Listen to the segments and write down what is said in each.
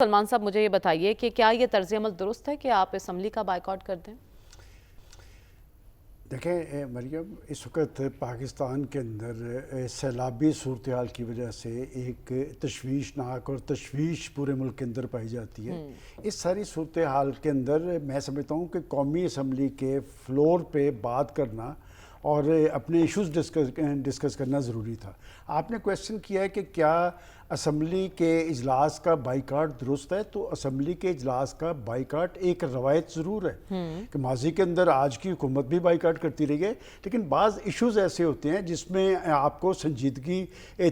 سلمان صاحب مجھے یہ بتائیے کہ کیا یہ طرز عمل درست ہے کہ آپ اسمبلی کا بائیکاٹ کر دیں؟ دیکھیں مریم، اس وقت پاکستان کے اندر سیلابی صورتحال کی وجہ سے ایک تشویشناک اور تشویش پورے ملک کے اندر پائی جاتی ہے۔ اس ساری صورتحال کے اندر میں سمجھتا ہوں کہ قومی اسمبلی کے فلور پہ بات کرنا اور اپنے ایشوز ڈسکس کرنا ضروری تھا۔ آپ نے کویسچن کیا ہے کہ کیا اسمبلی کے اجلاس کا بائیکاٹ درست ہے، تو اسمبلی کے اجلاس کا بائیکاٹ ایک روایت ضرور ہے کہ ماضی کے اندر آج کی حکومت بھی بائیکاٹ کرتی رہی ہے، لیکن بعض ایشوز ایسے ہوتے ہیں جس میں آپ کو سنجیدگی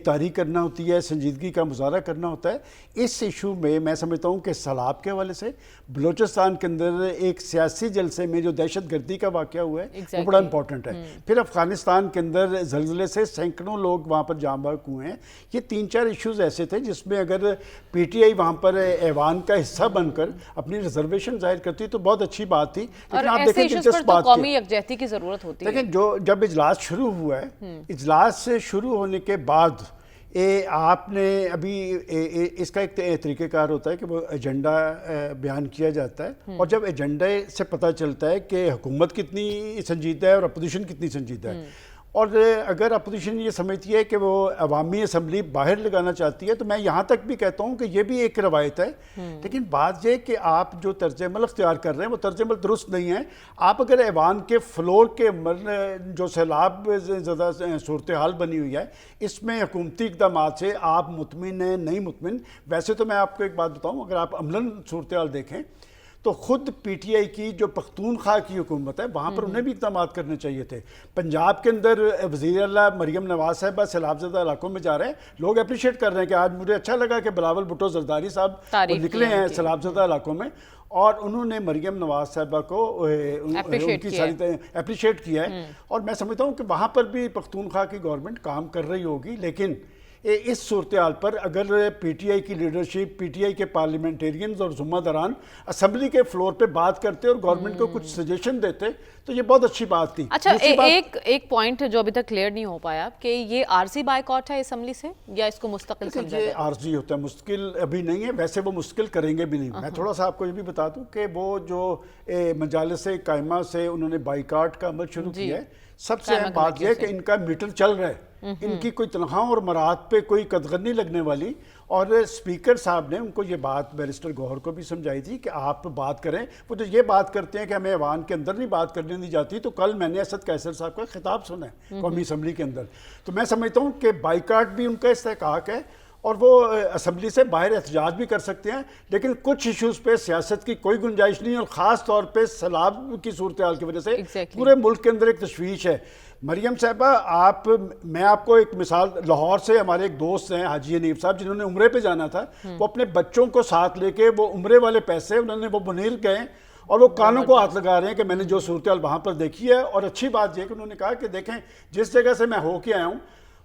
طاری کرنا ہوتی ہے، سنجیدگی کا مظاہرہ کرنا ہوتا ہے۔ اس ایشو میں سمجھتا ہوں کہ سیلاب کے حوالے سے بلوچستان کے اندر ایک سیاسی جلسے میں جو دہشت گردی کا واقعہ ہوا ہے وہ بڑا امپورٹنٹ ہے۔ پھر افغانستان کے اندر زلزلے سے سینکڑوں لوگ وہاں پر جاں بحق ہوئے ہیں۔ یہ 3-4 ایشوز ایسے تھے جس میں اگر پی ٹی آئی وہاں پر ایوان کا حصہ بن کر اپنی ریزرویشن ظاہر کرتی تو بہت اچھی بات تھی، لیکن آپ دیکھیں دلچسپ بات قومی یکجہتی کی ضرورت ہوتی ہے۔ لیکن جب اجلاس شروع ہوا ہے، اجلاس سے شروع ہونے کے بعد آپ نے ابھی اس کا ایک طریقہ کار ہوتا ہے کہ وہ ایجنڈا بیان کیا جاتا ہے، اور جب ایجنڈے سے پتہ چلتا ہے کہ حکومت کتنی سنجیدہ ہے اور اپوزیشن کتنی سنجیدہ ہے، اور اگر اپوزیشن یہ سمجھتی ہے کہ وہ عوامی اسمبلی باہر لگانا چاہتی ہے تو میں یہاں تک بھی کہتا ہوں کہ یہ بھی ایک روایت ہے۔ لیکن بات یہ کہ آپ جو طرز عمل اختیار کر رہے ہیں وہ طرز عمل درست نہیں ہے۔ آپ اگر ایوان کے فلور کے جو سیلاب زدہ صورتحال بنی ہوئی ہے اس میں حکومتی اقدامات سے آپ مطمئن ہیں نہیں مطمئن؟ ویسے تو میں آپ کو ایک بات بتاؤں، اگر آپ عملاً صورتحال دیکھیں تو خود پی ٹی آئی کی جو پختونخوا کی حکومت ہے وہاں پر انہیں بھی اقدامات کرنے چاہیے تھے۔ پنجاب کے اندر وزیر اعلیٰ مریم نواز صاحبہ سیلاب زدہ علاقوں میں جا رہے ہیں، لوگ اپریشیٹ کر رہے ہیں کہ آج مجھے اچھا لگا کہ بلاول بھٹو زرداری صاحب نکلے ہیں سیلاب زدہ علاقوں میں، اور انہوں نے مریم نواز صاحبہ کو ان کی ساری اپریشیٹ کیا ہے۔ اور میں سمجھتا ہوں کہ وہاں پر بھی پختونخوا کی گورنمنٹ کام کر رہی ہوگی، لیکن اس صورتحال پر اگر پی ٹی آئی کی لیڈرشپ، پی ٹی آئی کے پارلیمنٹیرینز اور ذمہ داران اسمبلی کے فلور پہ بات کرتے اور گورنمنٹ کو کچھ سجیشن دیتے تو یہ بہت اچھی بات تھی۔ اچھا، ایک پوائنٹ جو ابھی تک کلیئر نہیں ہو پایا کہ یہ عارضی بائیکاٹ ہے اسمبلی سے یا اس کو مستقل سمجھا جائے؟ یہ عارضی ہوتا ہے، مستقل ابھی نہیں ہے، ویسے وہ مستقل کریں گے بھی نہیں۔ میں تھوڑا سا آپ کو یہ بھی بتا دوں کہ وہ جو مجالس قائمہ سے انہوں نے بائیکاٹ کا عمل شروع کیا ہے، سب سے اہم بات یہ ہے کہ ان کا میٹر چل رہا ہے، ان کی کوئی تنخواہوں اور مراد پہ کوئی قدغن نہیں لگنے والی۔ اور اسپیکر صاحب نے ان کو یہ بات بیرسٹر گوہر کو بھی سمجھائی تھی کہ آپ بات کریں۔ وہ جو یہ بات کرتے ہیں کہ ہمیں ایوان کے اندر نہیں بات کرنے دی جاتی، تو کل میں نے اسد قیصر صاحب کا خطاب سنا ہے قومی اسمبلی کے اندر، تو میں سمجھتا ہوں کہ بائیکاٹ بھی ان کا استحقاق ہے اور وہ اسمبلی سے باہر احتجاج بھی کر سکتے ہیں، لیکن کچھ ایشوز پہ سیاست کی کوئی گنجائش نہیں، اور خاص طور پہ سیلاب کی صورتحال کی وجہ سے پورے ملک کے اندر ایک تشویش ہے۔ مریم صاحبہ، میں آپ کو ایک مثال، لاہور سے ہمارے ایک دوست ہیں حاجی حنیف صاحب، جنہوں نے عمرے پہ جانا تھا، وہ اپنے بچوں کو ساتھ لے کے وہ عمرے والے پیسے انہوں نے وہ منیر گئے اور وہ کانوں کو ہاتھ لگا رہے ہیں کہ میں نے جو صورتحال وہاں پر دیکھی ہے۔ اور اچھی بات یہ کہ انہوں نے کہا کہ دیکھیں جس جگہ سے میں ہو کے آیا ہوں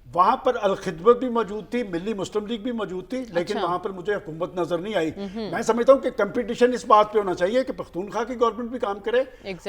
وہاں پر الخدمت بھی موجود تھی، ملی مسلم لیگ بھی موجود تھی، لیکن وہاں پر مجھے حکومت نظر نہیں آئی۔ میں سمجھتا ہوں کہ کمپٹیشن اس بات پہ ہونا چاہیے کہ پختونخوا کی گورنمنٹ بھی کام کرے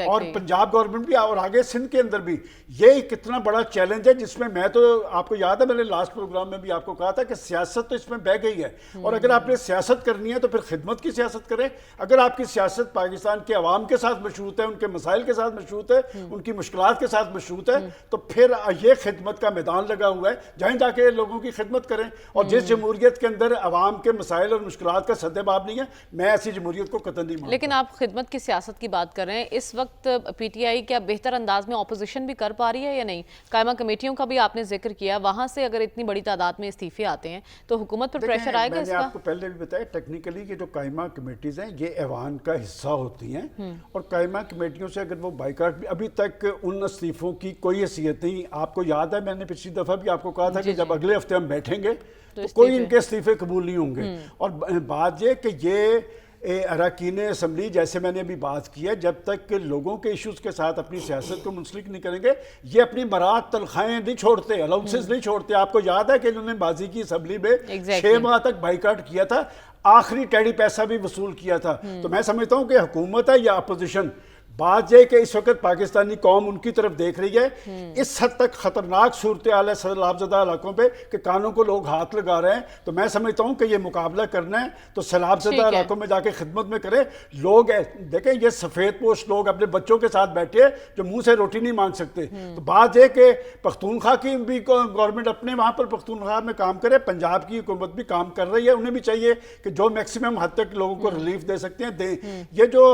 اور پنجاب گورنمنٹ بھی، اور آگے سندھ کے اندر بھی۔ یہ کتنا بڑا چیلنج ہے جس میں تو آپ کو یاد ہے میں نے لاسٹ پروگرام میں بھی آپ کو کہا تھا کہ سیاست تو اس میں بہ گئی ہے، اور اگر آپ نے سیاست کرنی ہے تو پھر خدمت کی سیاست کریں۔ اگر آپ کی سیاست پاکستان کے عوام کے ساتھ مشروط ہے، ان کے مسائل کے ساتھ مشروط ہے، ان کی مشکلات کے ساتھ مشروط ہے، تو پھر یہ خدمت کا میدان لگا ہوا ہے جہاں جا کے لوگوں کی خدمت کریں۔ اور جس جمہوریت کے اندر عوام کے مسائل اور مشکلات کا سد باب نہیں ہے، میں ایسی جمہوریت کو قطعاً نہیں مانتا۔ لیکن آپ خدمت کی سیاست کی بات کر رہے ہیں، اس وقت پی ٹی آئی کیا بہتر انداز میں اپوزیشن بھی کر پا رہی ہے یا نہیں؟ قائمہ کمیٹیوں کا بھی آپ نے ذکر کیا، وہاں سے اگر اتنی بڑی تعداد میں استعفے آتے ہیں تو حکومت پر پریشر آئے گا اس کا؟ میں نے آپ کو پہلے بھی بتایا ٹیکنیکلی کہ جو قائمہ کمیٹیز ہیں یہ ایوان کا حصہ ہوتی ہیں، اور قائمہ کمیٹیوں سے اگر وہ بائیکاٹ بھی، ابھی تک ان استعفوں کی کوئی حیثیت نہیں۔ آپ کو یاد ہے میں نے پچھلی دفعہ بھی آپ کو کہا تھا کہ جب اگلے ہفتے ہم بیٹھیں گے تو کوئی ان کے استعفے قبول نہیں ہوں گے۔ اور بات یہ کہ یہ اراکین اسمبلی، جیسے میں نے ابھی بات کی ہے، جب تک لوگوں کے ایشوز کے ساتھ اپنی سیاست کو منسلک نہیں کریں گے، یہ اپنی برات تنخواہیں نہیں چھوڑتے، الاؤنسز نہیں چھوڑتے۔ آپ کو یاد ہے کہ انہوں نے بازی کی اسمبلی میں 6 ماہ تک بائیکاٹ کیا تھا، آخری ٹیڑی پیسہ بھی وصول کیا تھا۔ تو میں سمجھتا ہوں کہ حکومت ہے یا اپوزیشن، बात यह कि इस वक्त पाकिस्तानी कौम उनकी तरफ देख रही है। इस हद तक खतरनाक सूरत हाल है सैलाबज़दा इलाकों पे कि कानों को लोग हाथ लगा रहे हैं। तो मैं समझता हूं कि ये मुकाबला करना है तो सैलाबज़दा इलाकों में जाके खिदमत में करें। लोग देखें, ये सफ़ेद पोश लोग अपने बच्चों के साथ बैठे जो मुंह से रोटी नहीं मांग सकते। तो बात यह कि पख्तूनख्वा की भी गवर्नमेंट अपने वहाँ पर पख्तूनख्वा में काम करे, पंजाब की हुकूमत भी काम कर रही है, उन्हें भी चाहिए कि जो मैक्सिमम हद तक लोगों को रिलीफ दे सकते हैं दें। ये जो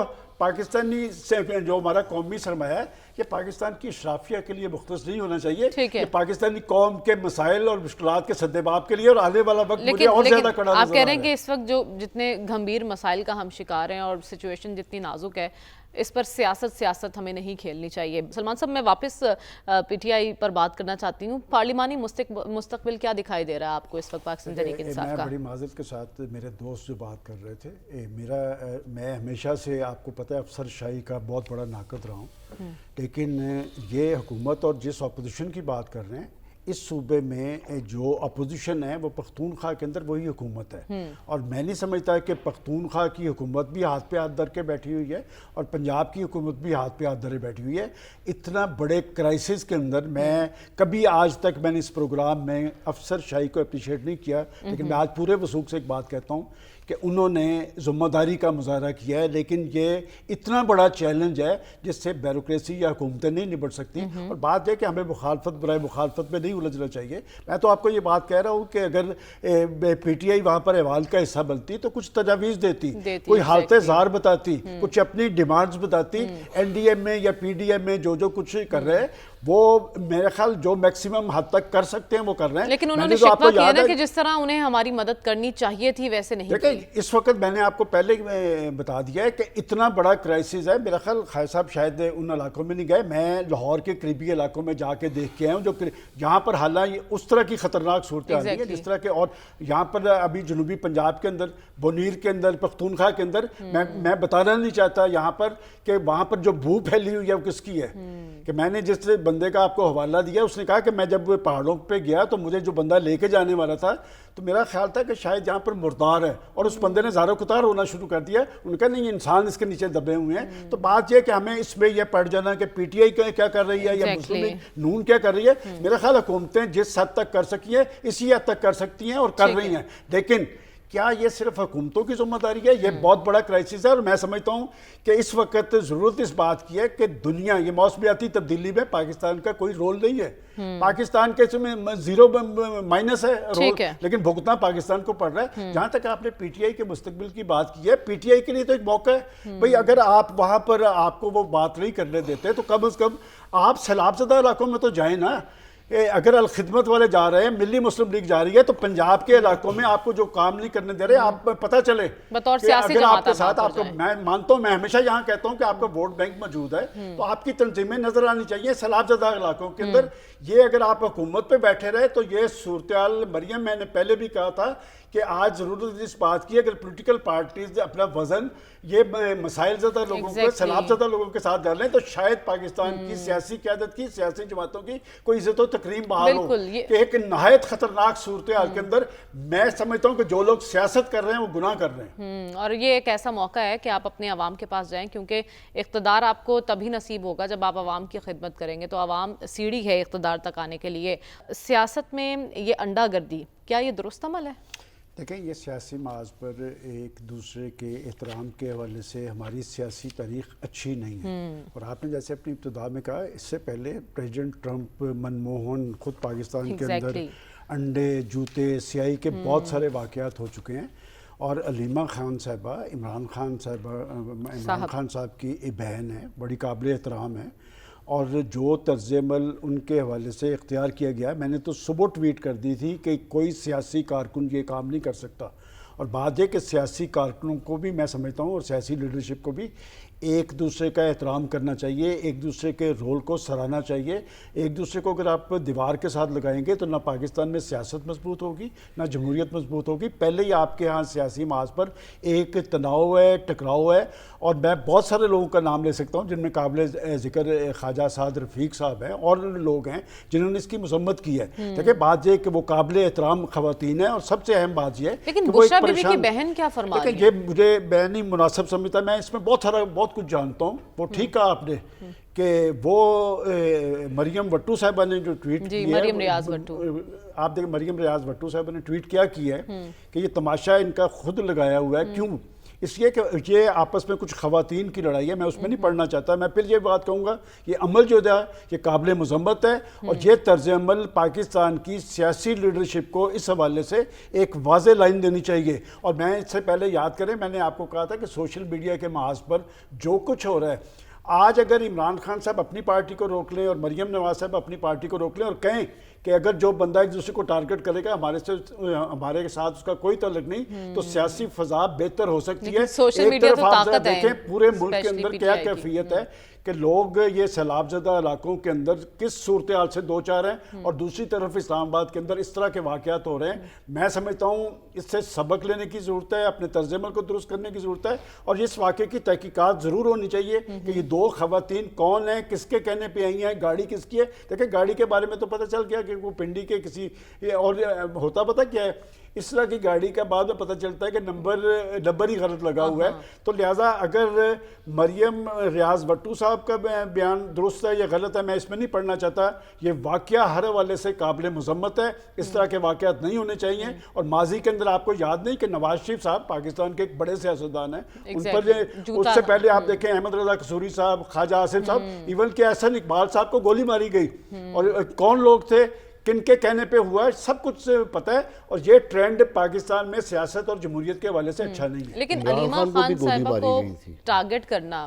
पाकिस्तानी से जो हमारा कौमी सरमाया है, ये पाकिस्तान की इशराफिया के लिए मुख्तस नहीं होना चाहिए। ये पाकिस्तानी कौम के मसाइल और मुश्किलात के सद्देबाब के लिए और आने वाला वक्त मुझे और ज्यादा कड़ा आप कह रहे हैं कि इस वक्त जो जितने गंभीर मसाइल का हम शिकार हैं और सिचुएशन जितनी नाजुक है, इस पर सियासत हमें नहीं खेलनी चाहिए। सलमान साहब, मैं वापस पीटीआई पर बात करना चाहती हूँ। पार्लिमानी मुस्तकबिल क्या दिखाई दे रहा है आपको इस वक्त पाकिस्तान तहरीक इंसाफ का? मैं बड़ी माजरत के साथ मेरे दोस्त जो बात कर रहे थे, मैं हमेशा से आपको पता है अफसर शाही का बहुत बड़ा नाकद रहा हूँ, लेकिन ये हुकूमत और जिस अपोजिशन की बात कर रहे हैं, इस सूबे में जो अपोजिशन है वो पख्तूनख्वा के अंदर वही हुकूमत है। और मैं नहीं समझता कि पख्तूनख्वा की हुकूमत भी हाथ पे हाथ धर के बैठी हुई है और पंजाब की हुकूमत भी हाथ पे हाथ धरे बैठी हुई है। इतना बड़े क्राइसिस के अंदर मैं कभी आज तक मैंने इस प्रोग्राम में अफसर शाही को अप्रिशिएट नहीं किया, लेकिन मैं आज पूरे वसूख से एक बात कहता हूँ कि उन्होंने ज़िम्मेदारी का मुजाहरा किया है। लेकिन ये इतना बड़ा चैलेंज है जिससे ब्यूरोक्रेसी या हुकूमतें नहीं निपट सकती। और बात है कि हमें मुखालफत बराए मुखालफत में नहीं उलझना चाहिए। मैं तो आपको ये बात कह रहा हूँ कि अगर पीटीआई वहाँ पर अहवाल का हिस्सा बनती तो कुछ तजावीज़ देती, कोई हालत ज़ार बताती, कुछ अपनी डिमांड्स बताती। एनडीएम में या पीडीएम में जो कुछ कर रहे हैं वो मेरे ख्याल जो मैक्सिमम हद तक कर सकते हैं वो कर रहे हैं। लेकिन उन्होंने शिकवा किया ना कि जिस तरह उन्हें हमारी मदद करनी चाहिए थी वैसे नहीं की। इस वक्त मैंने आपको पहले बता दिया है कि इतना बड़ा क्राइसिस है। मेरा ख्याल खाय साहब शायद उन इलाकों में नहीं गए, मैं लाहौर के करीबी इलाकों में जाके देख के आया हूँ, जो जहाँ पर हालांकि उस तरह की खतरनाक सूरत हाल है जिस तरह के। और यहाँ पर अभी जनूबी पंजाब के अंदर, बोनीर के अंदर, पख्तूनख्वा के अंदर, मैं बताना नहीं चाहता यहाँ पर कि वहाँ पर जो भू फैली हुई है वो किसकी है। कि मैंने जिस बंदे का आपको हवाला दिया, उसने कहा कि मैं जब पहाड़ों पे गया तो मुझे जो बंदा लेके जाने वाला था तो मेरा ख्याल था कि शायद यहाँ पर मुर्दार है, और उस बंदे ने ज़ारो कुतार होना शुरू कर दिया। उनका नहीं, इंसान इसके नीचे दबे हुए हैं। तो बात यह कि हमें इसमें यह पड़ जाना कि पीटीआई क्या कर रही है या मुस्लिम लीग नून क्या कर रही है, मेरा ख्याल हुकूमतें जिस हद तक कर सकी है इसी हद तक कर सकती हैं और कर रही हैं। लेकिन क्या ये सिर्फ हुकूमतों की जिम्मेदारी है? ये बहुत बड़ा क्राइसिस है। और मैं समझता हूँ कि इस वक्त ज़रूरत इस बात की है कि दुनिया, ये मौसमियाती तब्दीली में पाकिस्तान का कोई रोल नहीं है। पाकिस्तान के इसमें जीरो माइनस है रोल, लेकिन भुगतना पाकिस्तान को पड़ रहा है। जहाँ तक आपने पीटीआई के मुस्तकबिल की बात की है, पीटीआई के लिए तो एक मौका है भाई, अगर आप वहाँ पर आपको वो बात नहीं करने देते तो कम से कम आप सैलाबज़दा इलाकों में तो जाए ना। अगर अल खिदमत वाले जा रहे हैं, मिली मुस्लिम लीग जा रही है, तो पंजाब के इलाकों में आपको जो काम नहीं करने दे रहे, आप पता चले बतौर सियासी अगर आपके साथ आपको, मैं मानता हूं, मैं हमेशा यहाँ कहता हूं कि आपका वोट बैंक मौजूद है तो आपकी तंजीमें नजर आनी चाहिए सैलाबज़दा इलाकों के अंदर। ये अगर आप हुकूमत पे बैठे रहे तो ये सूरत हाल, मरियम मैंने पहले भी कहा था कि आज जरूरत इस बात की, अगर पॉलिटिकल पार्टीज अपना वजन ये मसाइल ज़्यादा लोगों को, सैलाबज़दा लोगों के साथ डालें तो शायद पाकिस्तान की सियासी क़यादत की, सियासी जमातों की कोई इज्जत और तकरीम बहाल हो। कि एक नहायत खतरनाक सूरत हाल के अंदर मैं समझता हूँ कि जो लोग सियासत कर रहे हैं वो गुनाह कर रहे हैं। और ये एक ऐसा मौका है कि आप अपने अवाम के पास जाएं, क्योंकि इक़्तिदार आपको तभी नसीब होगा जब आप अवाम की खिदमत करेंगे। तो अवाम सीढ़ी है इक़्तिदार तक आने के लिए। सियासत में ये अंडागर्दी, क्या ये दुरुस्त अमल है? देखें, ये सियासी माज पर एक दूसरे के एहतराम के हवाले से हमारी सियासी तारीख अच्छी नहीं है। और आपने जैसे अपनी इब्तिदा में कहा, इससे पहले प्रेसिडेंट ट्रंप, मनमोहन, खुद पाकिस्तान के अंदर अंडे, जूते, स्याही के बहुत सारे वाक़यात हो चुके हैं। और अलीमा खान साहिबा, इमरान खान साहब की बहन है, बड़ी काबिल एहतराम है। और जो तर्ज़-ए-अमल उनके हवाले से इख्तियार किया गया, मैंने तो सुबह ट्वीट कर दी थी कि कोई सियासी कारकुन ये काम नहीं कर सकता। और बात है कि सियासी कारकुनों को भी मैं समझता हूँ और सियासी लीडरशिप को भी एक दूसरे का एहतराम करना चाहिए, एक दूसरे के रोल को सराहना चाहिए। एक दूसरे को अगर आप दीवार के साथ लगाएंगे तो ना पाकिस्तान में सियासत मजबूत होगी, ना जमहूरियत मजबूत होगी। पहले ही आपके यहाँ सियासी माज पर एक तनाव है, टकराव है। और मैं बहुत सारे लोगों का नाम ले सकता हूँ जिनमें काबिल ज़िक्र ख्वाजा साद रफ़ीक साहब हैं और लोग हैं जिन्होंने इसकी मजम्मत की है। देखिए, बात यह कि वो काबिल एहतराम ख़वातीन है और सबसे अहम बात यह है लेकिन बुशरा बीवी की बहन क्या फरमा रही देखिए, ये मुझे मैं नहीं मुनासिब समझता। मैं इसमें बहुत कुछ जानता हूँ। वो ठीक कहा आपने कि वो मरियम भट्टू साहिबा ने जो ट्वीट किया, मरियम रियाज भट्टू, आप देखिए मरियम रियाज भट्टू साहिबा ने ट्वीट क्या किया है कि ये तमाशा इनका खुद लगाया हुआ है। क्यों? इसलिए कि ये आपस में कुछ खवातीन की लड़ाई है, मैं उसमें नहीं पढ़ना चाहता। मैं फिर ये बात कहूँगा, ये अमल जो है ये काबिल मज़म्मत है, और ये तर्ज अमल पाकिस्तान की सियासी लीडरशिप को इस हवाले से एक वाज़ेह लाइन देनी चाहिए। और मैं इससे पहले याद करें, मैंने आपको कहा था कि सोशल मीडिया के महाज पर जो कुछ हो रहा है, आज अगर इमरान खान साहब अपनी पार्टी को रोक लें और मरियम नवाज साहब अपनी पार्टी को रोक लें और कहें कि अगर जो बंदा एक दूसरे को टारगेट करेगा हमारे के साथ उसका कोई ताल्लुक नहीं, तो सियासी फजा बेहतर हो सकती है। सोशल मीडिया तो ताकत है, देखें पूरे मुल्क के अंदर क्या कैफियत है कि लोग ये सैलाबज़दा इलाकों के अंदर किस सूरत हाल से दो चार हैं, और दूसरी तरफ इस्लामाबाद के अंदर इस तरह के वाक़यात हो रहे हैं। मैं समझता हूँ इससे सबक लेने की ज़रूरत है, अपने तर्ज अमल को दुरुस्त करने की ज़रूरत है, और इस वाक़े की तहकीकात ज़रूर होनी चाहिए कि ये दो खवातीन कौन हैं, किसके कहने पे आई हैं, गाड़ी किसकी है। देखिए, गाड़ी के बारे में तो पता चल गया कि वो पिंडी के किसी, और होता पता क्या है, इस तरह की गाड़ी का बाद में पता चलता है कि नंबर ही गलत लगा हुआ है। तो लिहाजा अगर मरियम रियाज भट्टू साहब का बयान दुरुस्त है या गलत है, मैं इसमें नहीं पढ़ना चाहता। ये वाक़या हर हवाले से काबिल मज़म्मत है, इस तरह के वाक़यात नहीं होने चाहिए। और माजी के अंदर आपको याद नहीं कि नवाज शरीफ साहब पाकिस्तान के एक बड़े सियासतदान हैं, उन पर उससे पहले आप देखें अहमद रजा कसूरी साहब, ख्वाजा आसिफ साहब, इवन के एहसन इकबाल साहब को गोली मारी गई, और कौन लोग थे, किनके कहने पे हुआ है, सब कुछ पता है। और ये ट्रेंड पाकिस्तान में सियासत और जमहूरियत के हवाले से अच्छा नहीं है। लेकिन अलीमा खान साहिबा को टारगेट करना